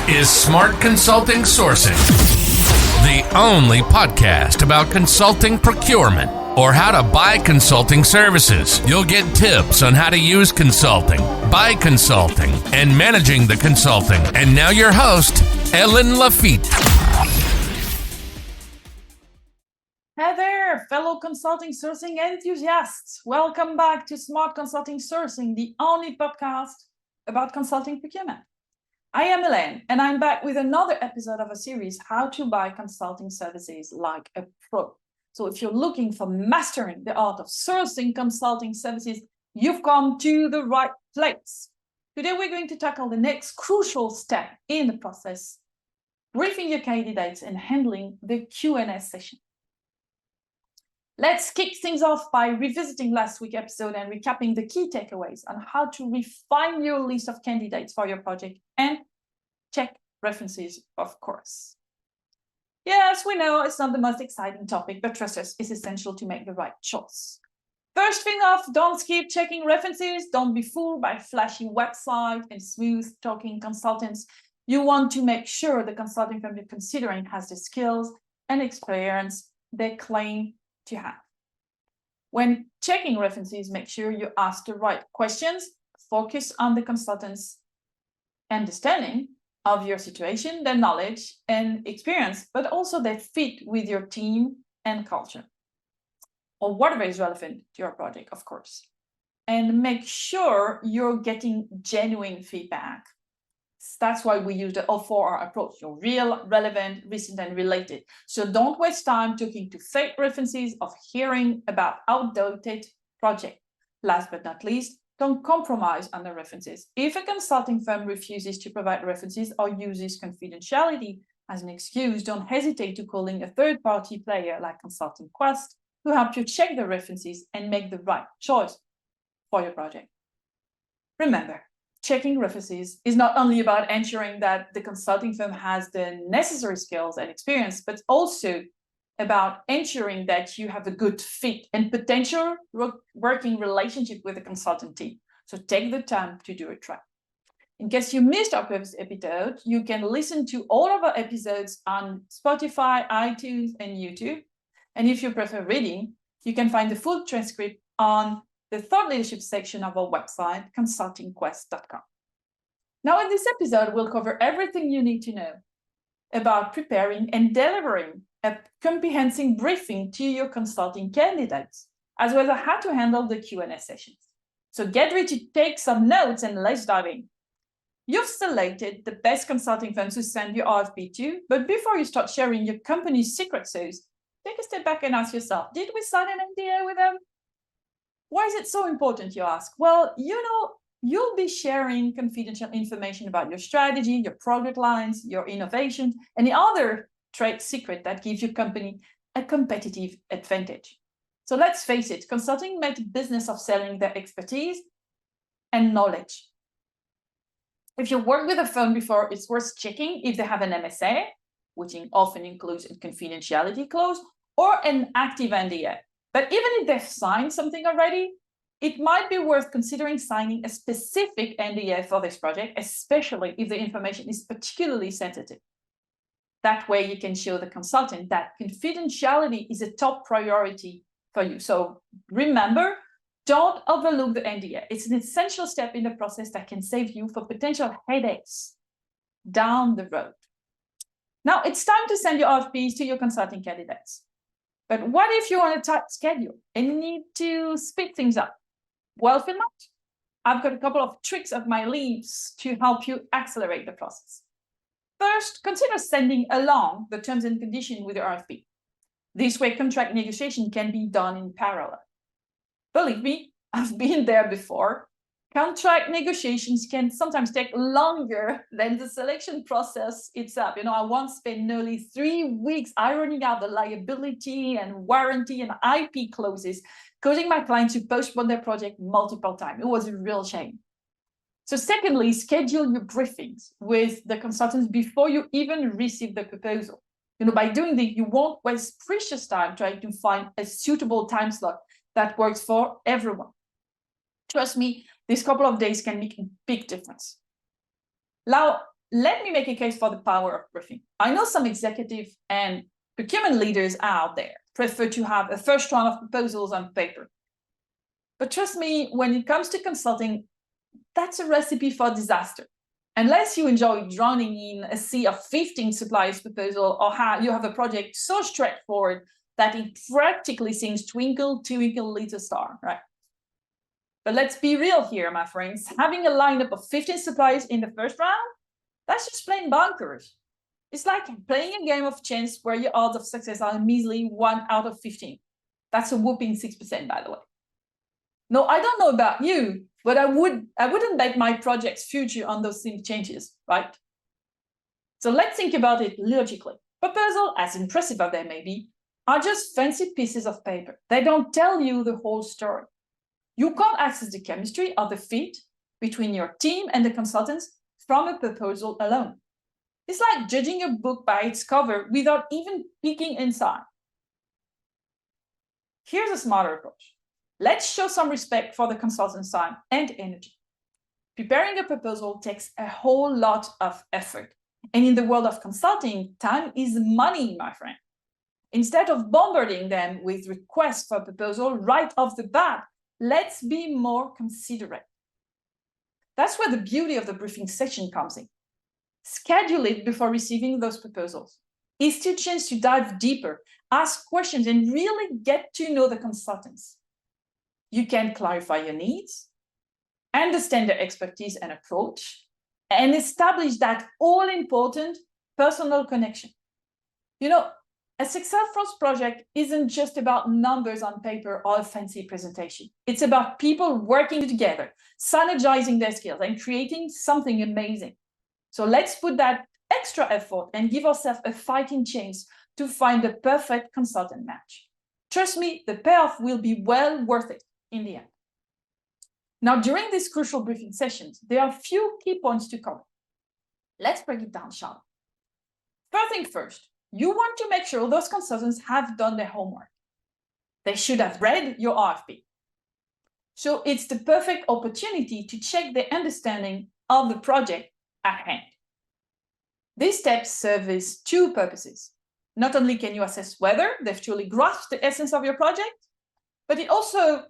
is Smart Consulting Sourcing, the only podcast about consulting procurement or how to buy consulting services. You'll get tips on how to use consulting, buy consulting, and managing the consulting. And now your host, Ellen Lafitte. Hey there, fellow consulting sourcing enthusiasts. Welcome back to Smart Consulting Sourcing, the only podcast about consulting procurement. I am Elaine, and I'm back with another episode of a series, How to Buy Consulting Services Like a Pro. So if you're looking for mastering the art of sourcing consulting services, you've come to the right place. Today, we're going to tackle the next crucial step in the process, briefing your candidates and handling the Q&A session. Let's kick things off by revisiting last week's episode and recapping the key takeaways on how to refine your list of candidates for your project and check references, of course. Yes, we know it's not the most exciting topic, but trust us, it's essential to make the right choice. First thing off, don't skip checking references. Don't be fooled by flashy websites and smooth-talking consultants. You want to make sure the consulting firm you're considering has the skills and experience they claim to have. When checking references, make sure you ask the right questions, focus on the consultant's understanding of your situation, their knowledge and experience, but also their fit with your team and culture, or whatever is relevant to your project, of course. And make sure you're getting genuine feedback. That's why we use the 0-4R approach. You're real, relevant, recent, and related. So don't waste time talking to fake references or hearing about outdated projects. Last but not least, don't compromise on the references. If a consulting firm refuses to provide references or uses confidentiality as an excuse, don't hesitate to calling a third-party player like Consulting Quest to help you check the references and make the right choice for your project. Remember, checking references is not only about ensuring that the consulting firm has the necessary skills and experience, but also about ensuring that you have a good fit and potential working relationship with the consultant team. So take the time to do it right. In case you missed our previous episode, you can listen to all of our episodes on Spotify, iTunes, and YouTube. And if you prefer reading, you can find the full transcript on the thought leadership section of our website, consultingquest.com. Now, in this episode, we'll cover everything you need to know about preparing and delivering a comprehensive briefing to your consulting candidates, as well as how to handle the Q&A sessions. So get ready to take some notes and let's dive in. You've selected the best consulting firms to send your RFP to, but before you start sharing your company's secret sauce, take a step back and ask yourself, did we sign an NDA with them? Why is it so important, you ask? Well, you'll be sharing confidential information about your strategy, your product lines, your innovations, and the other trade secret that gives your company a competitive advantage. So let's face it, consulting makes a business of selling their expertise and knowledge. If you worked with a firm before, it's worth checking if they have an MSA, which often includes a confidentiality clause, or an active NDA. But even if they've signed something already, it might be worth considering signing a specific NDA for this project, especially if the information is particularly sensitive. That way you can show the consultant that confidentiality is a top priority for you. So remember, don't overlook the NDA. It's an essential step in the process that can save you for potential headaches down the road. Now it's time to send your RFPs to your consulting candidates. But what if you're on a tight schedule and need to speed things up? Well, fear not. I've got a couple of tricks up my sleeves to help you accelerate the process. First, consider sending along the terms and conditions with your RFP. This way, contract negotiation can be done in parallel. Believe me, I've been there before. Contract negotiations can sometimes take longer than the selection process itself. I once spent nearly 3 weeks ironing out the liability and warranty and IP clauses, causing my clients to postpone their project multiple times. It was a real shame. So secondly, schedule your briefings with the consultants before you even receive the proposal. By doing this, you won't waste precious time trying to find a suitable time slot that works for everyone. Trust me, this couple of days can make a big difference. Now, let me make a case for the power of briefing. I know some executive and procurement leaders out there prefer to have a first round of proposals on paper. But trust me, when it comes to consulting, that's a recipe for disaster. Unless you enjoy drowning in a sea of 15 suppliers' proposal, or you have a project so straightforward that it practically seems twinkle, twinkle, little star, right? But let's be real here, my friends. Having a lineup of 15 suppliers in the first round, that's just plain bonkers. It's like playing a game of chance where your odds of success are a measly 1 out of 15. That's a whooping 6%, by the way. No, I don't know about you, but I wouldn't bet my project's future on those things changes, right? So let's think about it logically. Proposals, as impressive as they may be, are just fancy pieces of paper. They don't tell you the whole story. You can't access the chemistry or the fit between your team and the consultants from a proposal alone. It's like judging a book by its cover without even peeking inside. Here's a smarter approach. Let's show some respect for the consultant's time and energy. Preparing a proposal takes a whole lot of effort. And in the world of consulting, time is money, my friend. Instead of bombarding them with requests for proposal right off the bat, let's be more considerate. That's where the beauty of the briefing session comes in. Schedule it before receiving those proposals. It's your chance to dive deeper, ask questions, and really get to know the consultants. You can clarify your needs, understand their expertise and approach, and establish that all-important personal connection. You know, a successful project isn't just about numbers on paper or a fancy presentation. It's about people working together, synergizing their skills, and creating something amazing. So let's put that extra effort and give ourselves a fighting chance to find the perfect consultant match. Trust me, the payoff will be well worth it in the end. Now, during these crucial briefing sessions, there are a few key points to cover. Let's break it down, shall we? First thing first, you want to make sure those consultants have done their homework. They should have read your RFP. So it's the perfect opportunity to check their understanding of the project at hand. These steps service two purposes. Not only can you assess whether they've truly grasped the essence of your project, but it also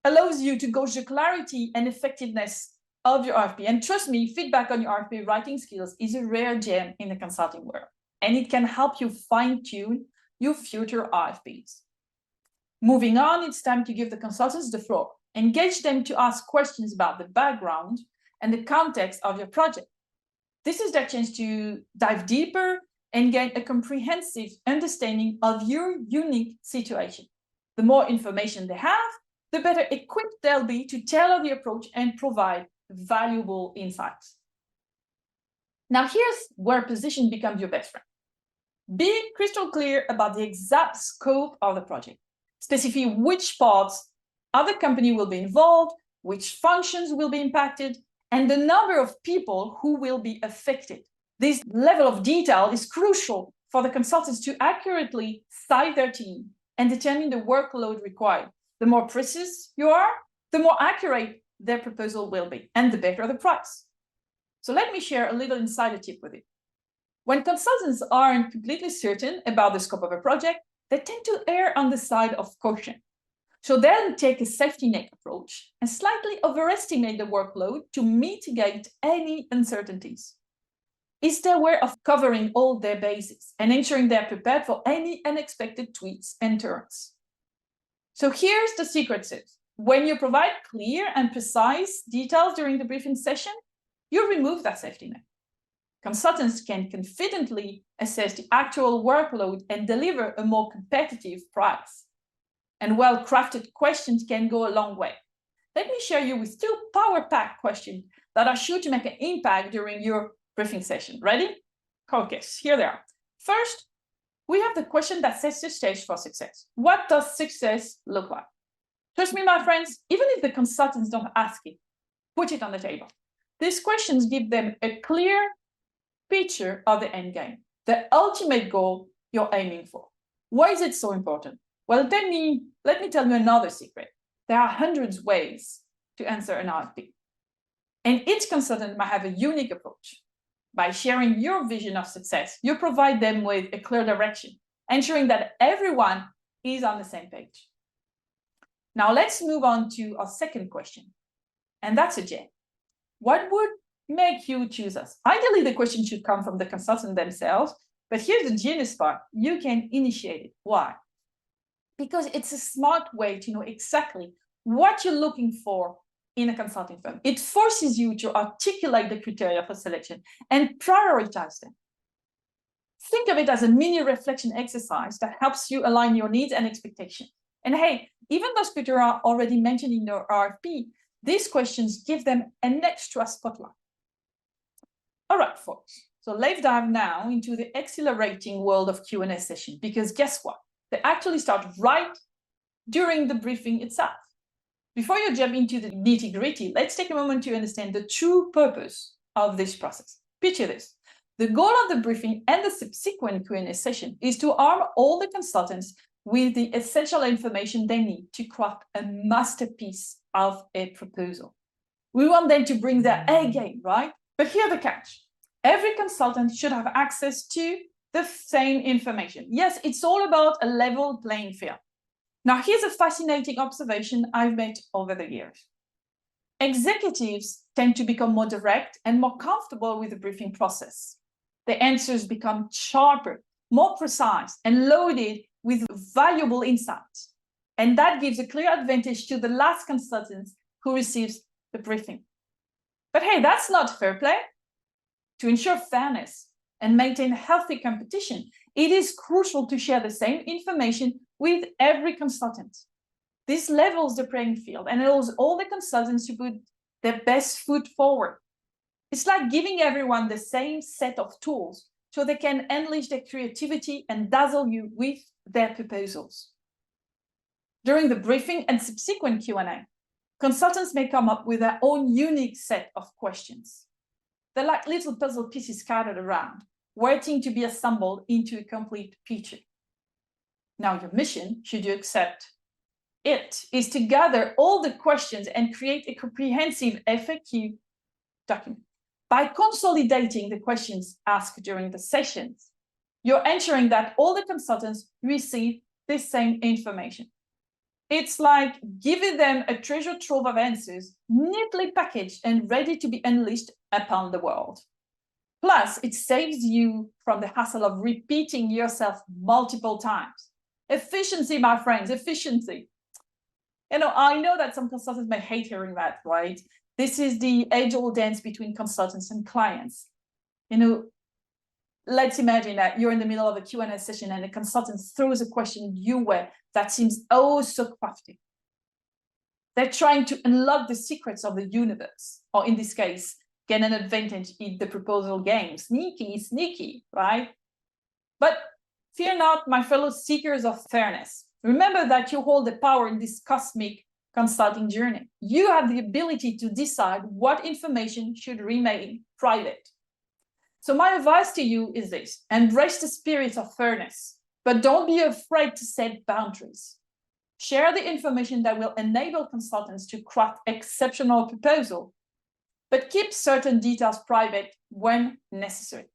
allows you to gauge the clarity and effectiveness of your RFP. And trust me, feedback on your RFP writing skills is a rare gem in the consulting world, and it can help you fine-tune your future RFPs. Moving on, it's time to give the consultants the floor. Engage them to ask questions about the background and the context of your project. This is their chance to dive deeper and gain a comprehensive understanding of your unique situation. The more information they have, the better equipped they'll be to tailor the approach and provide valuable insights. Now, here's where position becomes your best friend. Be crystal clear about the exact scope of the project. Specify which parts of the company will be involved, which functions will be impacted, and the number of people who will be affected. This level of detail is crucial for the consultants to accurately size their team and determine the workload required. The more precise you are, the more accurate their proposal will be, and the better the price. So let me share a little insider tip with you. When consultants aren't completely certain about the scope of a project, they tend to err on the side of caution. So they'll take a safety net approach and slightly overestimate the workload to mitigate any uncertainties. It's their way of covering all their bases and ensuring they're prepared for any unexpected twists and turns. So here's the secret sauce. When you provide clear and precise details during the briefing session, you remove that safety net. Consultants can confidently assess the actual workload and deliver a more competitive price. And well-crafted questions can go a long way. Let me share you with two power-packed questions that are sure to make an impact during your briefing session. Ready? Okay, here they are. First, we have the question that sets the stage for success. What does success look like? Trust me, my friends, even if the consultants don't ask it, put it on the table. These questions give them a clear picture of the end game, the ultimate goal you're aiming for. Why is it so important? Well, let me tell you another secret. There are hundreds of ways to answer an RFP, and each consultant might have a unique approach. By sharing your vision of success, you provide them with a clear direction, ensuring that everyone is on the same page. Now let's move on to our second question, and that's a gem. What would make you choose us? Ideally, the question should come from the consultant themselves, but here's the genius part. You can initiate it. Why? Because it's a smart way to know exactly what you're looking for in a consulting firm. It forces you to articulate the criteria for selection and prioritize them. Think of it as a mini reflection exercise that helps you align your needs and expectations. And hey, even those criteria are already mentioned in your RFP, these questions give them an extra spotlight. All right, folks. So let's dive now into the exhilarating world of Q&A session, because guess what? They actually start right during the briefing itself. Before you jump into the nitty-gritty, let's take a moment to understand the true purpose of this process. Picture this. The goal of the briefing and the subsequent Q&A session is to arm all the consultants with the essential information they need to craft a masterpiece of a proposal. We want them to bring their A game, right? But here's the catch. Every consultant should have access to the same information. Yes, it's all about a level playing field. Now, here's a fascinating observation I've made over the years. Executives tend to become more direct and more comfortable with the briefing process. The answers become sharper, more precise, and loaded with valuable insights. And that gives a clear advantage to the last consultant who receives the briefing. But hey, that's not fair play. To ensure fairness and maintain healthy competition, it is crucial to share the same information with every consultant. This levels the playing field and allows all the consultants to put their best foot forward. It's like giving everyone the same set of tools so they can unleash their creativity and dazzle you with their proposals. During the briefing and subsequent Q&A, consultants may come up with their own unique set of questions. They're like little puzzle pieces scattered around, waiting to be assembled into a complete picture. Now, your mission, should you accept it, is to gather all the questions and create a comprehensive FAQ document. By consolidating the questions asked during the sessions, you're ensuring that all the consultants receive the same information. It's like giving them a treasure trove of answers, neatly packaged and ready to be unleashed upon the world. Plus, it saves you from the hassle of repeating yourself multiple times. Efficiency, my friends, efficiency. I know that some consultants may hate hearing that, right? This is the age-old dance between consultants and clients. Let's imagine that you're in the middle of a Q&A session and a consultant throws a question your way that seems oh so crafty. They're trying to unlock the secrets of the universe, or in this case, get an advantage in the proposal game. Sneaky, right? But fear not, my fellow seekers of fairness. Remember that you hold the power in this cosmic consulting journey. You have the ability to decide what information should remain private. So my advice to you is this: embrace the spirit of fairness, but don't be afraid to set boundaries. Share the information that will enable consultants to craft exceptional proposals, but keep certain details private when necessary.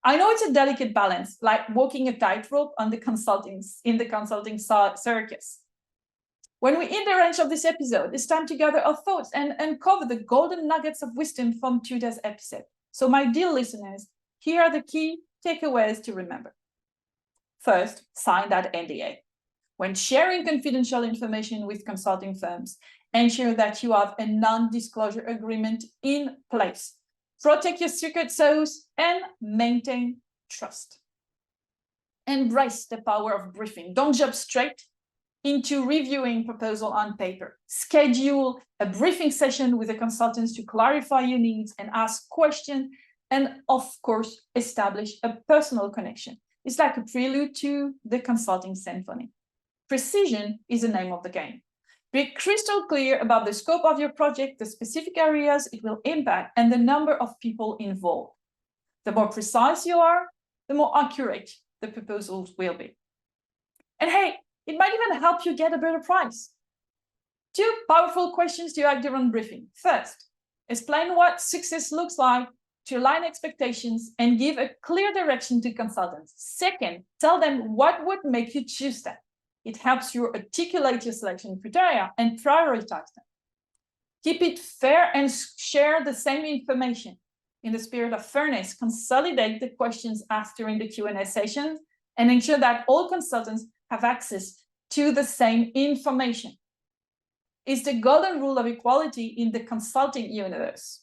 I know it's a delicate balance, like walking a tightrope in the consulting circus. When we hit the range of this episode, it's time to gather our thoughts and uncover the golden nuggets of wisdom from today's episode. So my dear listeners, here are the key takeaways to remember. First, sign that NDA. When sharing confidential information with consulting firms, ensure that you have a non-disclosure agreement in place. Protect your secret sauce and maintain trust. Embrace the power of briefing. Don't jump straight into reviewing proposal on paper. Schedule a briefing session with the consultants to clarify your needs and ask questions, and of course, establish a personal connection. It's like a prelude to the consulting symphony. Precision is the name of the game. Be crystal clear about the scope of your project, the specific areas it will impact, and the number of people involved. The more precise you are, the more accurate the proposals will be. And hey, it might even help you get a better price. 2 powerful questions to act during briefing. First, explain what success looks like to align expectations and give a clear direction to consultants. Second, tell them what would make you choose them. It helps you articulate your selection criteria and prioritize them. Keep it fair and share the same information. In the spirit of fairness, consolidate the questions asked during the Q&A sessions and ensure that all consultants have access to the same information. It's the golden rule of equality in the consulting universe.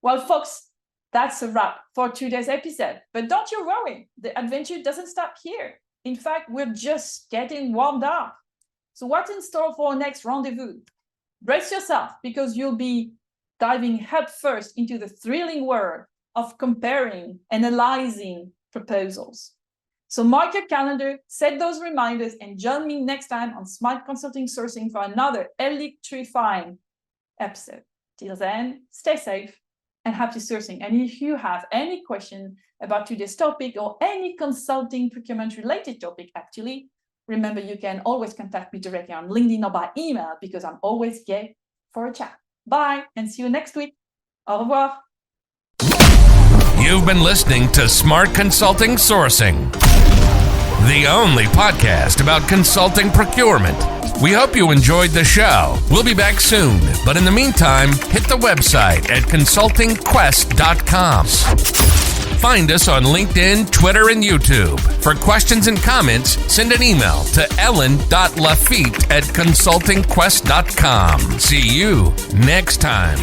Well, folks, that's a wrap for today's episode. But don't you worry, the adventure doesn't stop here. In fact, we're just getting warmed up. So what's in store for our next rendezvous? Brace yourself, because you'll be diving headfirst into the thrilling world of comparing, analyzing proposals. So mark your calendar, set those reminders, and join me next time on Smart Consulting Sourcing for another electrifying episode. Till then, stay safe and happy sourcing. And if you have any question about today's topic or any consulting procurement related topic, actually, remember you can always contact me directly on LinkedIn or by email, because I'm always game for a chat. Bye, and see you next week. Au revoir. You've been listening to Smart Consulting Sourcing, the only podcast about consulting procurement. We hope you enjoyed the show. We'll be back soon, but in the meantime, hit the website at consultingquest.com. Find us on LinkedIn, Twitter, and YouTube. For questions and comments, send an email to ellen.lafitte@consultingquest.com. See you next time.